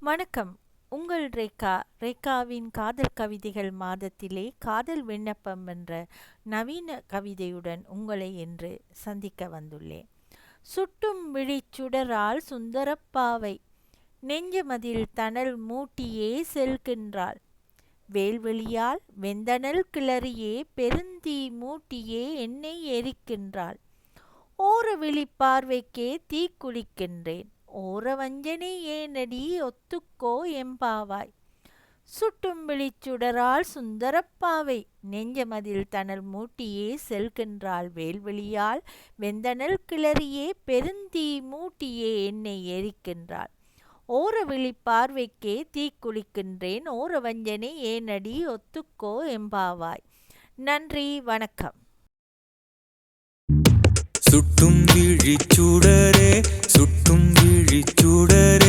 வணக்கம். உங்கள் ரேகா. ரேகாவின் காதல் கவிதைகள் மாதத்திலே காதல் விண்ணப்பம் என்ற நவீன கவிதையுடன் உங்களை இன்று சந்திக்க வந்துள்ளேன். சுட்டும் விழிச் சுடரால் சுந்தரப்பாவை நெஞ்சமதில் தணல் மூட்டியே செல்கின்றாள். வேல்வெளியால் வெந்தணல் கிளறியே பெருந்தீ மூட்டியே என்னை எரிக்கின்றாள். ஓர விழிப்பார்வைக்கே தீக்குளிக்கின்றேன். ஓர வஞ்சனை ஏனடி ஒத்துக்கோ எம்பாவாய். சுட்டும் விழிச்சுடரால் சுந்தரப்பாவை நெஞ்சமதில் தணல் மூட்டியே செல்கின்றாள். வேல்வெளியால் வெந்தணல் கிளறியே பெருந்தீ மூட்டியே என்னை எரிக்கின்றாள். ஓர விழிப்பார்வைக்கே தீக்குளிக்கின்றேன். ஓர வஞ்சனை ஏனடி ஒத்துக்கோ எம்பாவாய். நன்றி, வணக்கம். சுட்டும் விழிச்சுடரே சுட்டும் விழிச்சுடரே